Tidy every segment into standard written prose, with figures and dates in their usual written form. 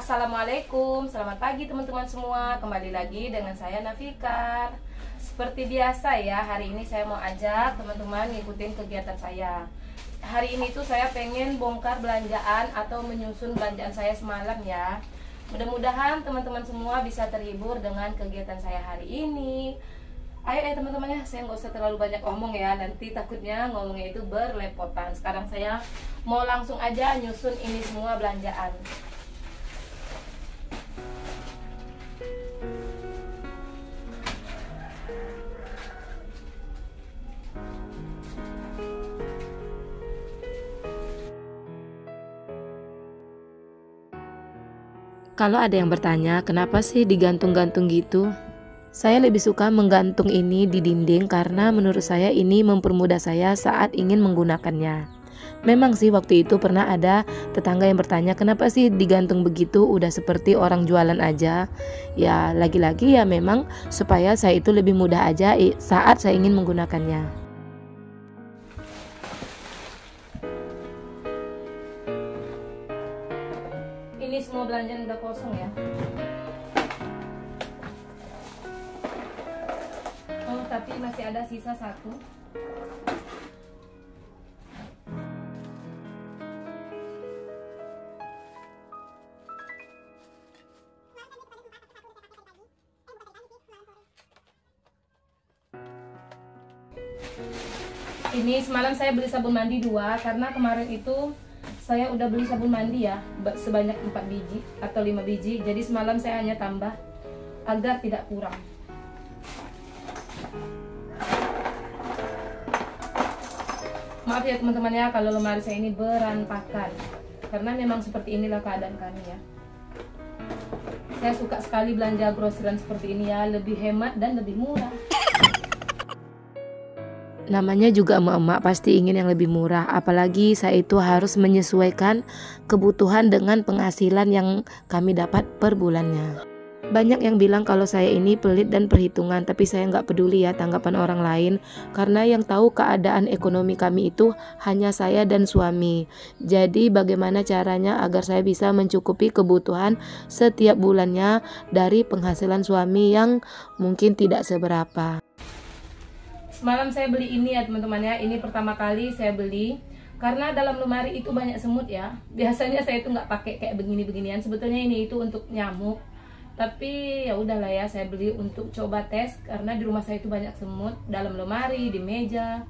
Assalamualaikum, selamat pagi teman-teman semua. Kembali lagi dengan saya Nafikar. Seperti biasa ya, hari ini saya mau ajak teman-teman ngikutin kegiatan saya. Hari ini tuh saya pengen bongkar belanjaan atau menyusun belanjaan saya semalam ya. Mudah-mudahan teman-teman semua bisa terhibur dengan kegiatan saya hari ini. Ayo teman-teman ya, saya nggak usah terlalu banyak ngomong ya, nanti takutnya ngomongnya itu berlepotan. Sekarang saya mau langsung aja nyusun ini semua belanjaan. Kalau ada yang bertanya, kenapa sih digantung-gantung gitu? Saya lebih suka menggantung ini di dinding karena menurut saya ini mempermudah saya saat ingin menggunakannya. Memang sih waktu itu pernah ada tetangga yang bertanya, kenapa sih digantung begitu, udah seperti orang jualan aja. Ya lagi-lagi ya memang supaya saya itu lebih mudah aja saat saya ingin menggunakannya. Ini semua belanjaan udah kosong ya. Oh, tapi masih ada sisa satu. Ini semalam saya beli sabun mandi 2 karena kemarin itu saya udah beli sabun mandi ya sebanyak 4 biji atau 5 biji. Jadi semalam saya hanya tambah agar tidak kurang. Maaf ya teman-teman ya kalau lemari saya ini berantakan, karena memang seperti inilah keadaan kami ya. Saya suka sekali belanja grosiran seperti ini ya, lebih hemat dan lebih murah. Namanya juga emak-emak pasti ingin yang lebih murah, apalagi saya itu harus menyesuaikan kebutuhan dengan penghasilan yang kami dapat per bulannya. Banyak yang bilang kalau saya ini pelit dan perhitungan, tapi saya nggak peduli ya tanggapan orang lain, karena yang tahu keadaan ekonomi kami itu hanya saya dan suami. Jadi bagaimana caranya agar saya bisa mencukupi kebutuhan setiap bulannya dari penghasilan suami yang mungkin tidak seberapa. Semalam saya beli ini ya teman-teman ya, ini pertama kali saya beli karena dalam lemari itu banyak semut ya. Biasanya saya itu nggak pakai kayak begini-beginian, sebetulnya ini itu untuk nyamuk. Tapi ya udahlah ya, saya beli untuk coba tes karena di rumah saya itu banyak semut dalam lemari, di meja.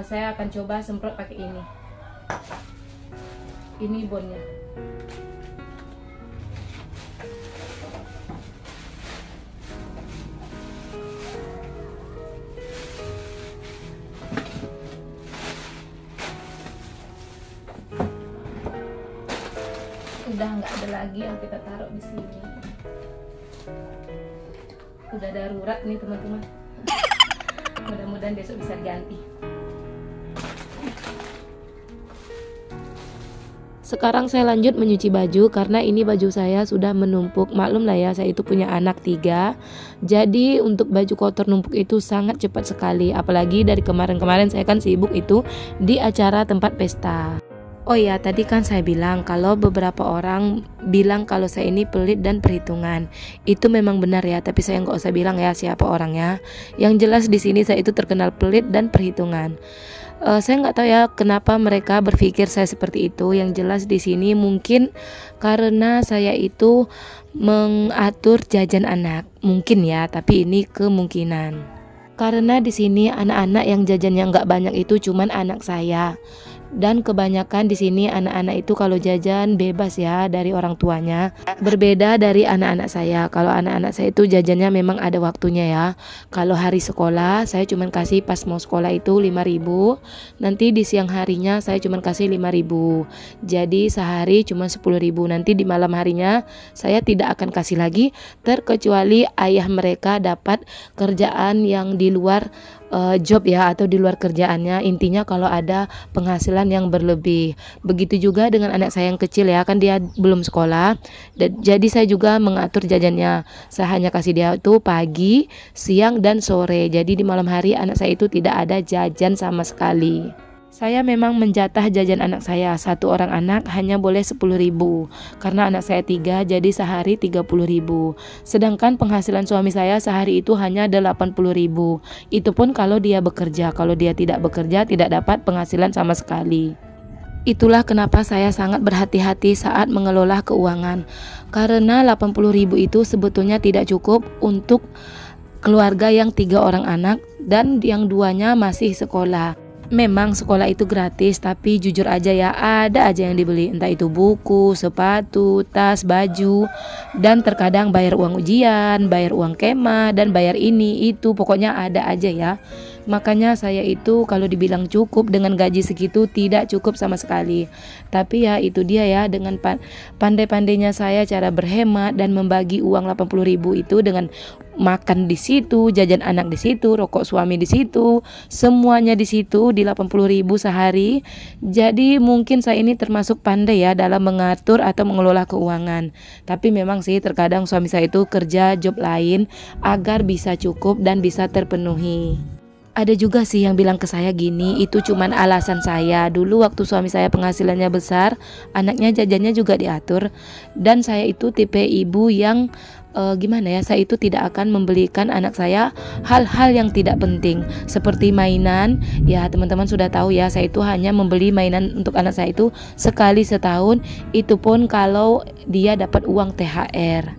Saya akan coba semprot pakai ini. Ini bonnya. Udah nggak ada lagi yang kita taruh di sini. Udah darurat nih teman-teman. Mudah-mudahan besok bisa diganti. Sekarang saya lanjut menyuci baju karena ini baju saya sudah menumpuk. Maklum lah ya, saya itu punya anak 3. Jadi untuk baju kotor numpuk itu sangat cepat sekali. Apalagi dari kemarin-kemarin saya kan sibuk itu di acara tempat pesta. Oh iya, tadi kan saya bilang kalau beberapa orang bilang kalau saya ini pelit dan perhitungan. Itu memang benar ya, tapi saya nggak usah bilang ya siapa orangnya. Yang jelas di sini saya itu terkenal pelit dan perhitungan. Saya nggak tahu ya kenapa mereka berpikir saya seperti itu. Yang jelas di sini mungkin karena saya itu mengatur jajan anak, mungkin ya, tapi ini kemungkinan. Karena di sini anak-anak yang jajannya nggak banyak itu cuman anak saya. Dan kebanyakan di sini anak-anak itu kalau jajan bebas ya dari orang tuanya. Berbeda dari anak-anak saya. Kalau anak-anak saya itu jajannya memang ada waktunya ya. Kalau hari sekolah saya cuma kasih pas mau sekolah itu 5.000. Nanti di siang harinya saya cuma kasih 5.000. Jadi sehari cuma 10.000. Nanti di malam harinya saya tidak akan kasih lagi, terkecuali ayah mereka dapat kerjaan yang di luar job ya, atau di luar kerjaannya. Intinya kalau ada penghasilan yang berlebih. Begitu juga dengan anak saya yang kecil ya, kan dia belum sekolah. Jadi saya juga mengatur jajannya. Saya hanya kasih dia itu pagi, siang dan sore. Jadi di malam hari anak saya itu tidak ada jajan sama sekali. Saya memang menjatah jajan anak saya. Satu orang anak hanya boleh 10.000. Karena anak saya 3, jadi sehari 30.000. Sedangkan penghasilan suami saya sehari itu hanya 80.000. Itu pun kalau dia bekerja. Kalau dia tidak bekerja, tidak dapat penghasilan sama sekali. Itulah kenapa saya sangat berhati-hati saat mengelola keuangan. Karena 80.000 itu sebetulnya tidak cukup untuk keluarga yang 3 orang anak dan yang 2-nya masih sekolah. Memang sekolah itu gratis, tapi jujur aja ya, ada aja yang dibeli, entah itu buku, sepatu, tas, baju, dan terkadang bayar uang ujian, bayar uang kemah, dan bayar ini, itu, pokoknya ada aja ya. Makanya saya itu kalau dibilang cukup dengan gaji segitu tidak cukup sama sekali. Tapi ya itu dia ya, dengan pandai-pandainya saya cara berhemat dan membagi uang 80.000 itu dengan makan di situ, jajan anak di situ, rokok suami di situ, semuanya di situ di 80.000 sehari. Jadi mungkin saya ini termasuk pandai ya dalam mengatur atau mengelola keuangan. Tapi memang sih terkadang suami saya itu kerja job lain agar bisa cukup dan bisa terpenuhi. Ada juga sih yang bilang ke saya gini, itu cuman alasan saya. Dulu waktu suami saya penghasilannya besar, anaknya jajannya juga diatur. Dan saya itu tipe ibu yang gimana ya, saya itu tidak akan membelikan anak saya hal-hal yang tidak penting seperti mainan. Ya teman-teman sudah tahu ya, saya itu hanya membeli mainan untuk anak saya itu sekali setahun. Itu pun kalau dia dapat uang THR.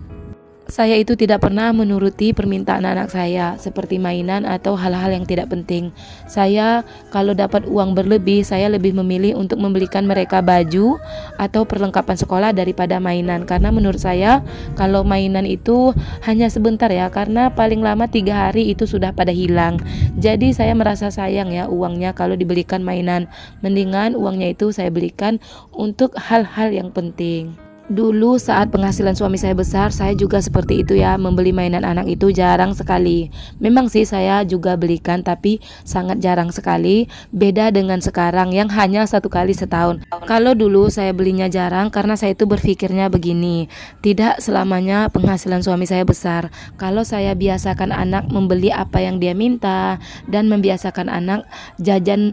Saya itu tidak pernah menuruti permintaan anak saya seperti mainan atau hal-hal yang tidak penting. Saya kalau dapat uang berlebih, saya lebih memilih untuk membelikan mereka baju atau perlengkapan sekolah daripada mainan. Karena menurut saya kalau mainan itu hanya sebentar ya, karena paling lama 3 hari itu sudah pada hilang. Jadi saya merasa sayang ya uangnya kalau dibelikan mainan. Mendingan uangnya itu saya belikan untuk hal-hal yang penting. Dulu saat penghasilan suami saya besar, saya juga seperti itu ya, membeli mainan anak itu jarang sekali. Memang sih saya juga belikan, tapi sangat jarang sekali. Beda dengan sekarang yang hanya 1 kali setahun. Kalau dulu saya belinya jarang karena saya itu berpikirnya begini, tidak selamanya penghasilan suami saya besar. Kalau saya biasakan anak membeli apa yang dia minta dan membiasakan anak jajan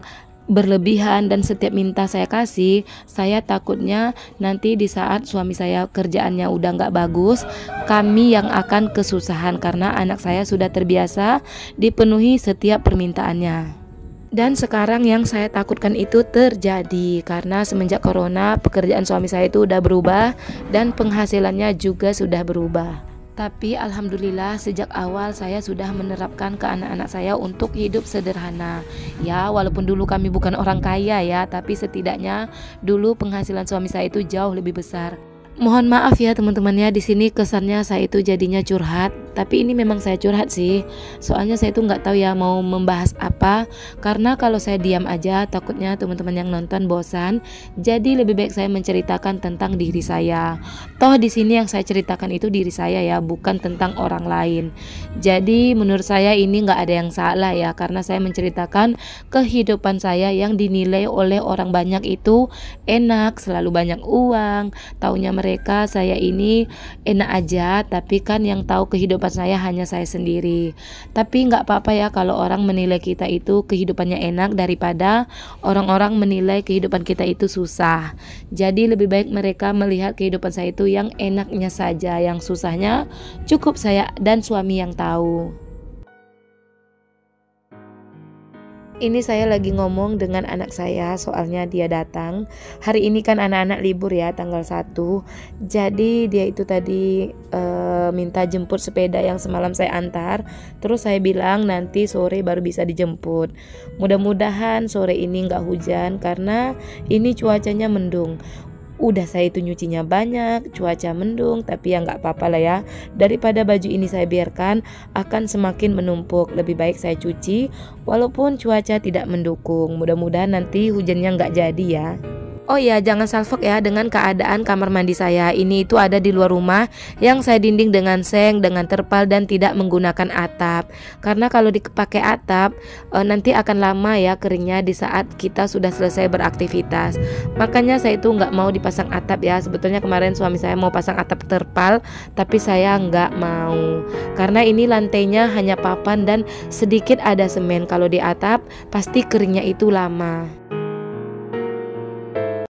berlebihan dan setiap minta saya kasih, saya takutnya nanti di saat suami saya kerjaannya udah nggak bagus, kami yang akan kesusahan karena anak saya sudah terbiasa dipenuhi setiap permintaannya. Dan sekarang yang saya takutkan itu terjadi karena semenjak corona pekerjaan suami saya itu udah berubah dan penghasilannya juga sudah berubah. Tapi alhamdulillah sejak awal saya sudah menerapkan ke anak-anak saya untuk hidup sederhana. Ya walaupun dulu kami bukan orang kaya ya, tapi setidaknya dulu penghasilan suami saya itu jauh lebih besar. Mohon maaf ya teman-teman ya, di sini kesannya saya itu jadinya curhat, tapi ini memang saya curhat sih. Soalnya saya itu nggak tahu ya mau membahas apa, karena kalau saya diam aja takutnya teman-teman yang nonton bosan. Jadi lebih baik saya menceritakan tentang diri saya. Toh di sini yang saya ceritakan itu diri saya ya, bukan tentang orang lain. Jadi menurut saya ini nggak ada yang salah ya, karena saya menceritakan kehidupan saya yang dinilai oleh orang banyak itu enak, selalu banyak uang. Taunya mereka saya ini enak aja, tapi kan yang tahu kehidupan saya hanya saya sendiri. Tapi nggak apa-apa ya kalau orang menilai kita itu kehidupannya enak daripada orang-orang menilai kehidupan kita itu susah. Jadi lebih baik mereka melihat kehidupan saya itu yang enaknya saja, yang susahnya cukup saya dan suami yang tahu. Ini saya lagi ngomong dengan anak saya, soalnya dia datang. Hari ini kan anak-anak libur ya, tanggal 1. Jadi dia itu tadi minta jemput sepeda yang semalam saya antar. Terus saya bilang nanti sore baru bisa dijemput. Mudah-mudahan sore ini nggak hujan karena ini cuacanya mendung. Udah saya itu nyucinya banyak, cuaca mendung, tapi ya nggak apa-apa lah ya. Daripada baju ini saya biarkan akan semakin menumpuk, lebih baik saya cuci walaupun cuaca tidak mendukung. Mudah-mudahan nanti hujannya nggak jadi ya. Oh ya, jangan salfok ya dengan keadaan kamar mandi saya. Ini itu ada di luar rumah yang saya dinding dengan seng, dengan terpal dan tidak menggunakan atap. Karena kalau dipakai atap nanti akan lama ya keringnya di saat kita sudah selesai beraktivitas. Makanya saya itu nggak mau dipasang atap ya. Sebetulnya kemarin suami saya mau pasang atap terpal, tapi saya nggak mau. Karena ini lantainya hanya papan dan sedikit ada semen. Kalau di atap pasti keringnya itu lama.